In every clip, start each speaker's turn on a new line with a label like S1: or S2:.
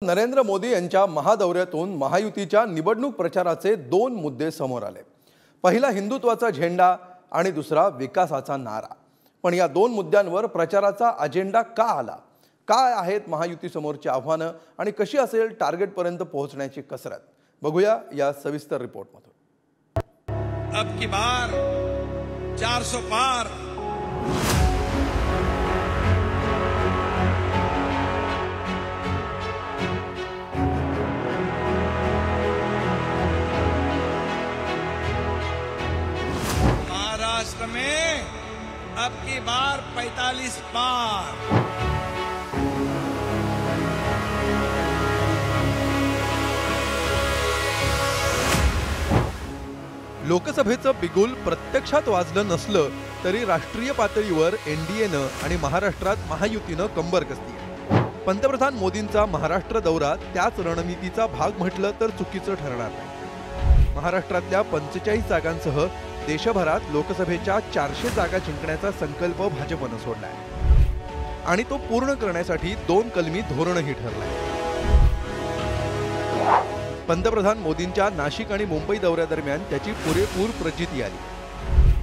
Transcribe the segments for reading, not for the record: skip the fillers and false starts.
S1: नरेंद्र मोदी यांच्या महादौऱ्यातून महायुतीच्या निवडणूक प्रचाराचे दोन मुद्दे समोर आले। पहिला हिंदुत्वाचा झेंडा आणि दुसरा विकासाचा नारा। पण या दोन मुद्द्यांवर प्रचाराचा अजेंडा का आला? काय आहेत महायुती समोरची आव्हाने आणि कशी असेल टार्गेट पर्यंत पोहोचण्याची कसरत? बघूया या सविस्तर रिपोर्टमधून।
S2: अब की बार 400 पार। महाराष्ट्र में अब की बार 45 पार।
S1: लोकसभेचं बिगुल प्रत्यक्षात वाजलं नसलं तरी राष्ट्रीय पातळीवर एनडीएनं आणि महाराष्ट्रात महायुतीनं कंबर कसली आहे। पंतप्रधान मोदींचा महाराष्ट्र दौरा त्याच रणनीतीचा भाग म्हटलं तर चुकीचं ठरणार नाही। महाराष्ट्रातल्या 45 जागांसह देशभरात लोकसभेच्या 400 जागा जिंकण्याचा संकल्प भाजपनं सोडलाय आणि तो पूर्ण करण्यासाठी दोन कलमी धोरणही ठरलंय। पंतप्रधान मोदींच्या नाशिक आणि मुंबई दौऱ्यादरम्यान त्याची पुरेपूर प्रचिती आली।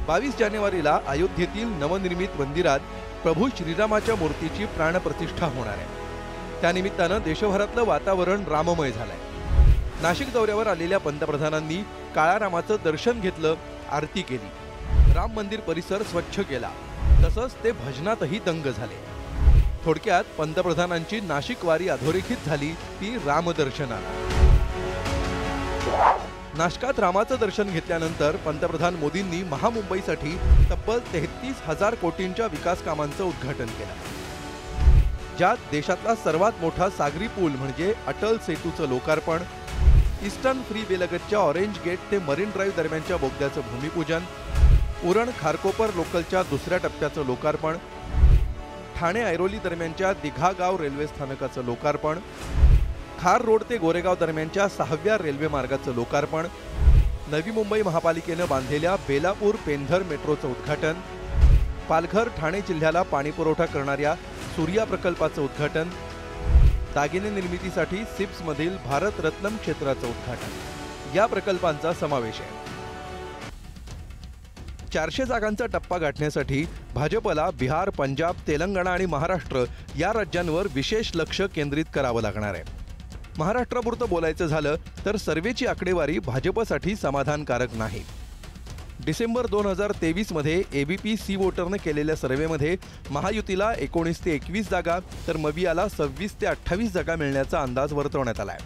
S1: 22 जानेवारीला अयोध्येतील नवनिर्मित मंदिरात प्रभू श्रीरामाच्या मूर्तीची प्राणप्रतिष्ठा होणार आहे। त्यानिमित्तानं देशभरातलं वातावरण राममय झालंय। नाशिक दौऱ्यावर आलेल्या पंतप्रधानांनी काळा रामाचं दर्शन घेतलं, आरती केली, राम मंदिर परिसर स्वच्छ केला, तसंच ते भजनातही दंग झाले। थोडक्यात पंतप्रधानांची नाशिक वारी अधोरेखित झाली ती रामदर्शनाला। नाशिकात रामाचं दर्शन घेतल्यानंतर पंतप्रधान मोदींनी महामुंबईसाठी तब्बल 33,000 कोटींच्या विकास कामांचं उद्घाटन केलं, ज्यात देशातला सर्वात मोठा सागरी पूल म्हणजे अटल सेतूचं लोकार्पण, ईस्टर्न फ्रीवेलगतच्या ऑरेंज गेट ते मरीन ड्राईव्ह दरम्यानच्या बोगद्याचं भूमिपूजन, उरण खारकोपर लोकलच्या दुसऱ्या टप्प्याचं लोकार्पण, ठाणे ऐरोली दरम्यानच्या दिघा गाव रेल्वे स्थानकाचं लोकार्पण, खार रोड ते गोरेगाव दरम्यानच्या 6व्या रेल्वे मार्गाचं लोकार्पण, नवी मुंबई महापालिकेनं बांधलेल्या बेलापूर पेंधर मेट्रोचं उद्घाटन, पालघर ठाणे जिल्ह्याला पाणीपुरवठा करणाऱ्या सूर्या प्रकल्पाचं उद्घाटन, दागिने निर्मितीसाठी सिप्समधील भारत रत्नम क्षेत्राचं उद्घाटन या प्रकल्पांचा समावेश आहे। 400 जागांचा टप्पा गाठण्यासाठी भाजपला बिहार, पंजाब, तेलंगणा आणि महाराष्ट्र या राज्यांवर विशेष लक्ष केंद्रित करावं लागणार आहे। महाराष्ट्रापुरतं बोलायचं झालं तर सर्वेची आकडेवारी भाजपसाठी समाधानकारक नाही। डिसेंबर 2023 मध्ये एबीपी सी वोटरने केलेल्या सर्वेमध्ये महायुतीला 19 ते 21 जागा तर मवियाला 26 ते 28 जागा मिळण्याचा अंदाज वर्तवण्यात आलाय।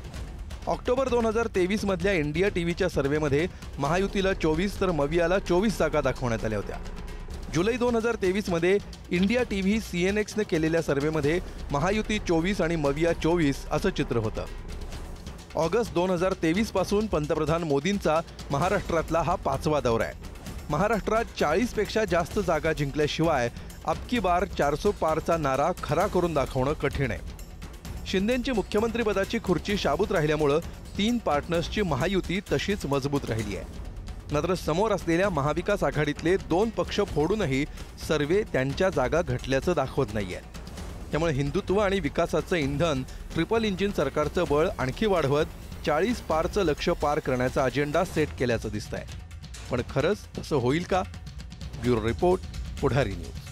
S1: ऑक्टोबर 2023 मधल्या इंडिया टीव्हीच्या सर्वेमध्ये महायुतीला 24 तर मवियाला 24 जागा दाखवण्यात आल्या होत्या। जुलै 2023 मध्ये इंडिया टीव्ही सीएनएक्सने केलेल्या सर्वेमध्ये महायुती 24 आणि मविया 24 असं चित्र होतं। ऑगस्ट 2023 पासून पंतप्रधान मोदींचा महाराष्ट्रातला हा 5वा दौरा आहे। महाराष्ट्रात 40 पेक्षा जास्त जागा जिंकल्याशिवाय अबकी बार 400 पारचा नारा खरा करून दाखवणं कठीण आहे। शिंदेंची मुख्यमंत्रीपदाची खुर्ची शाबूत राहिल्यामुळे 3 पार्टनर्सची महायुती तशीच मजबूत राहिली आहे। मात्र समोर असलेल्या महाविकास आघाडीतले 2 पक्ष फोडूनही सर्वे त्यांच्या जागा घटल्याचं दाखवत नाहीये। त्यामुळे हिंदुत्व आणि विकासाचं इंधन ट्रिपल इंजिन सरकारचं बळ आणखी वाढवत 40 पारचं लक्ष्य पार करण्याचा अजेंडा सेट केल्याचं दिसतंय। पण खरंच तसं होईल का? ब्युरो रिपोर्ट, पुढारी न्यूज।